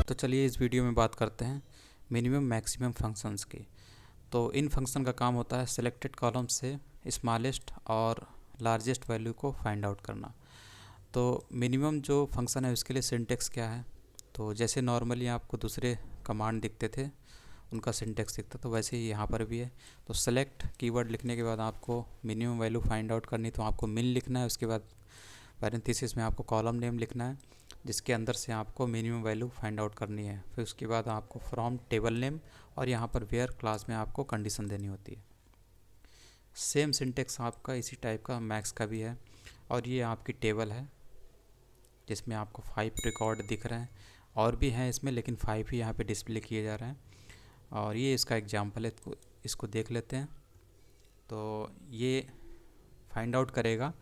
तो चलिए इस वीडियो में बात करते हैं मिनिमम मैक्सिमम फंक्शंस की। तो इन फंक्शन का काम होता है सिलेक्टेड कॉलम से स्मॉलेस्ट और लार्जेस्ट वैल्यू को फाइंड आउट करना। तो मिनिमम जो फंक्शन है उसके लिए सिंटेक्स क्या है, तो जैसे नॉर्मली आपको दूसरे कमांड दिखते थे उनका सिंटेक्स दिखता, तो वैसे ही यहाँ पर भी है। तो सेलेक्ट कीवर्ड लिखने के बाद आपको मिनिमम वैल्यू फाइंड आउट करनी, तो आपको मिन लिखना है। उसके बाद पैरेंथेसिस में आपको कॉलम नेम लिखना है जिसके अंदर से आपको मिनिमम वैल्यू फाइंड आउट करनी है। फिर उसके बाद आपको फ्रॉम टेबल नेम और यहाँ पर वेयर क्लास में आपको कंडीशन देनी होती है। सेम सिंटेक्स आपका इसी टाइप का मैक्स का भी है। और ये आपकी टेबल है जिसमें आपको 5 रिकॉर्ड दिख रहे हैं, और भी हैं इसमें लेकिन 5 ही यहाँ पे डिस्प्ले किए जा रहे हैं। और ये इसका एग्जाम्पल है, इसको देख लेते हैं। तो ये फाइंड आउट करेगा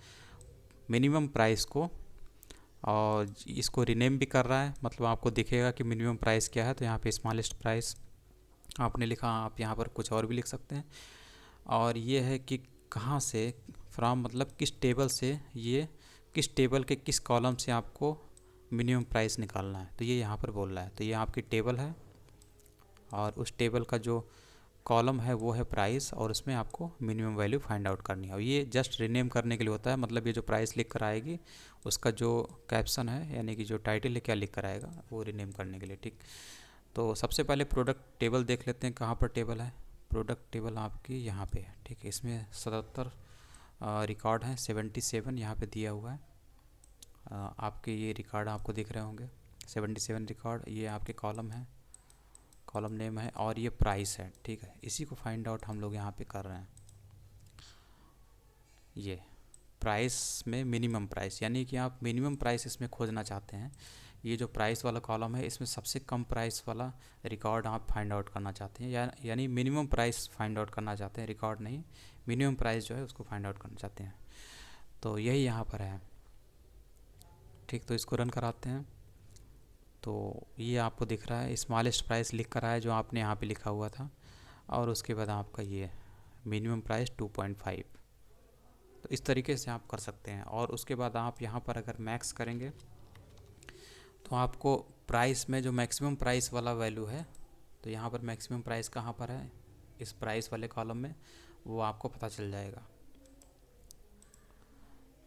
मिनिमम प्राइस को और इसको रीनेम भी कर रहा है, मतलब आपको दिखेगा कि मिनिमम प्राइस क्या है। तो यहाँ पे स्मॉलेस्ट प्राइस आपने लिखा, आप यहाँ पर कुछ और भी लिख सकते हैं। और ये है कि कहाँ से, फ्रॉम मतलब किस टेबल से, ये किस टेबल के किस कॉलम से आपको मिनिमम प्राइस निकालना है, तो ये यहाँ पर बोल रहा है। तो ये आपकी टेबल है और उस टेबल का जो कॉलम है वो है प्राइस, और उसमें आपको मिनिमम वैल्यू फाइंड आउट करनी है। और ये जस्ट रीनेम करने के लिए होता है, मतलब ये जो प्राइस लिख कर आएगी उसका जो कैप्शन है यानी कि जो टाइटल है क्या लिख कर आएगा वो रीनेम करने के लिए। ठीक, तो सबसे पहले प्रोडक्ट टेबल देख लेते हैं। कहाँ पर टेबल है? प्रोडक्ट टेबल आपकी यहाँ पे है। ठीक है, इसमें 77 रिकॉर्ड हैं, 77 यहाँ पे दिया हुआ है। आपके ये रिकॉर्ड आपको दिख रहे होंगे 77 रिकॉर्ड। ये आपके कॉलम है, कॉलम नेम है, और ये प्राइस है। ठीक है, इसी को फाइंड आउट हम लोग यहाँ पे कर रहे हैं। ये प्राइस में मिनिमम प्राइस, यानी कि आप मिनिमम प्राइस इसमें खोजना चाहते हैं। ये जो प्राइस वाला कॉलम है इसमें सबसे कम प्राइस वाला रिकॉर्ड आप फाइंड आउट करना चाहते हैं, यानी मिनिमम प्राइस फाइंड आउट करना चाहते हैं, रिकॉर्ड नहीं, मिनिमम प्राइस जो है उसको फाइंड आउट करना चाहते हैं। तो यही यहाँ पर है। ठीक, तो इसको रन कराते हैं। तो ये आपको दिख रहा है स्मॉलेस्ट प्राइस लिख कर आया जो आपने यहाँ पे लिखा हुआ था, और उसके बाद आपका ये मिनिमम प्राइस 2.5। तो इस तरीके से आप कर सकते हैं। और उसके बाद आप यहाँ पर अगर मैक्स करेंगे तो आपको प्राइस में जो मैक्सिमम प्राइस वाला वैल्यू है, तो यहाँ पर मैक्सिमम प्राइस कहाँ पर है, इस प्राइस वाले कॉलम में, वो आपको पता चल जाएगा।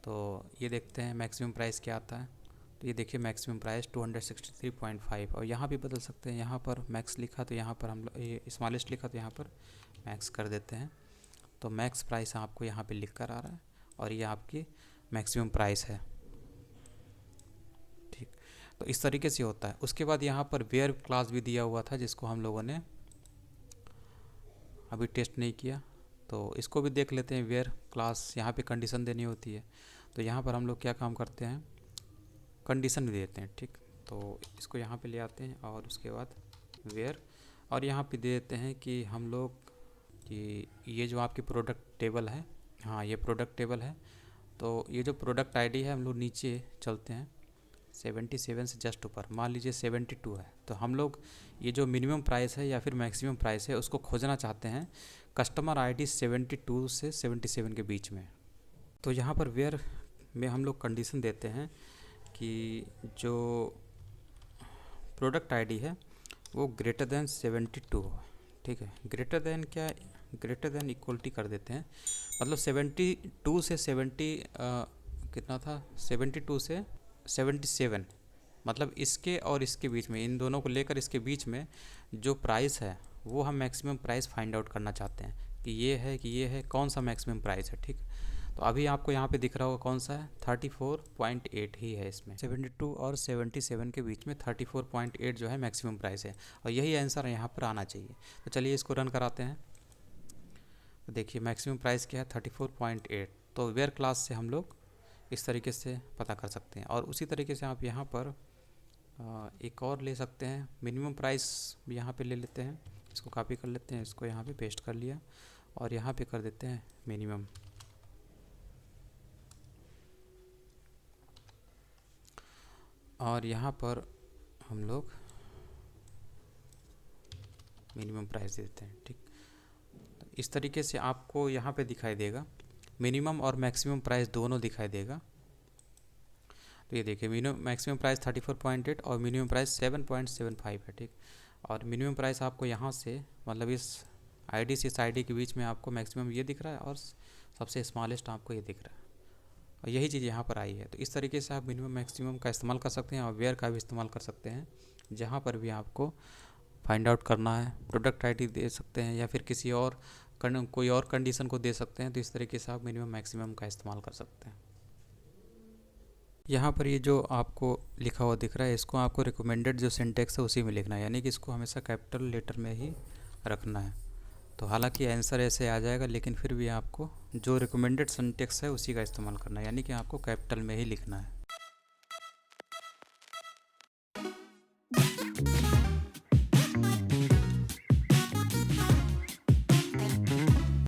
तो ये देखते हैं मैक्सिमम प्राइस क्या आता है। तो ये देखिए मैक्सिमम प्राइस 263.5। और यहाँ भी बदल सकते हैं, यहाँ पर मैक्स लिखा तो यहाँ पर हम ये स्मॉलेस्ट लिखा तो यहाँ पर मैक्स कर देते हैं। तो मैक्स प्राइस आपको यहाँ पे लिख कर आ रहा है और ये आपकी मैक्सिमम प्राइस है। ठीक, तो इस तरीके से होता है। उसके बाद यहाँ पर वेयर क्लास भी दिया हुआ था जिसको हम लोगों ने अभी टेस्ट नहीं किया, तो इसको भी देख लेते हैं। वेयर क्लास यहाँ पे कंडीशन देनी होती है, तो यहाँ पर हम लोग क्या काम करते हैं, कंडीशन भी देते हैं। ठीक, तो इसको यहाँ पे ले आते हैं और उसके बाद वेयर, और यहाँ पे दे देते हैं कि हम लोग कि ये जो आपकी प्रोडक्ट टेबल है, हाँ ये प्रोडक्ट टेबल है, तो ये जो प्रोडक्ट आईडी है हम लोग नीचे चलते हैं 77 से जस्ट ऊपर, मान लीजिए 72 है, तो हम लोग ये जो मिनिमम प्राइस है या फिर मैक्सिमम प्राइस है उसको खोजना चाहते हैं कस्टमर आईडी 72 से 77 के बीच में। तो यहाँ पर वेयर में हम लोग कंडीशन देते हैं कि जो प्रोडक्ट आईडी है वो ग्रेटर देन 72 हो। ठीक है, ग्रेटर देन क्या, ग्रेटर देन इक्वलिटी कर देते हैं, मतलब 72 से 70 कितना था, 72 से 77, मतलब इसके और इसके बीच में, इन दोनों को लेकर इसके बीच में जो प्राइस है वो हम मैक्सिमम प्राइस फाइंड आउट करना चाहते हैं कि ये है कि ये है, कौन सा मैक्सिमम प्राइस है। ठीक, तो अभी आपको यहाँ पे दिख रहा होगा कौन सा है, 34.8 ही है इसमें, 72 और 77 के बीच में 34.8 जो है मैक्सिमम प्राइस है, और यही आंसर यहाँ पर आना चाहिए। तो चलिए इसको रन कराते हैं। तो देखिए मैक्सिमम प्राइस क्या है, 34.8। तो वेयर क्लास से हम लोग इस तरीके से पता कर सकते हैं। और उसी तरीके से आप यहाँ पर एक और ले सकते हैं, मिनिमम प्राइस यहाँ पे ले लेते हैं, इसको कॉपी कर लेते हैं, इसको यहाँ पे पेस्ट कर लिया और यहाँ पे कर देते हैं मिनिमम। और यहाँ पर हम लोग मिनिमम प्राइस देते हैं। ठीक, तो इस तरीके से आपको यहाँ पे दिखाई देगा मिनिमम और मैक्सिमम प्राइस दोनों दिखाई देगा। तो ये देखिए मिनिमम मैक्सिमम प्राइस 34.8 और मिनिमम प्राइस 7.75 है, ठीक। और मिनिमम प्राइस आपको यहाँ से मतलब इस आईडी से इस आईडी के बीच में आपको मैक्सिमम ये दिख रहा है और सबसे स्मॉलेस्ट आपको ये दिख रहा है, और यही चीज़ यहाँ पर आई है। तो इस तरीके से आप मिनिमम मैक्सिमम का इस्तेमाल कर सकते हैं और वेयर का भी इस्तेमाल कर सकते हैं। जहाँ पर भी आपको फाइंड आउट करना है, प्रोडक्ट आईडी दे सकते हैं या फिर किसी और कोई और कंडीशन को दे सकते हैं। तो इस तरीके से आप मिनिमम मैक्सिमम का इस्तेमाल कर सकते हैं। यहाँ पर ये जो आपको लिखा हुआ दिख रहा है, इसको आपको रिकमेंडेड जो सिंटेक्स है उसी में लिखना है, यानी कि इसको हमेशा कैपिटल लेटर में ही रखना है। तो हालांकि आंसर ऐसे आ जाएगा, लेकिन फिर भी आपको जो रिकमेंडेड सिंटेक्स है उसी का इस्तेमाल करना है, यानी कि आपको कैपिटल में ही लिखना है।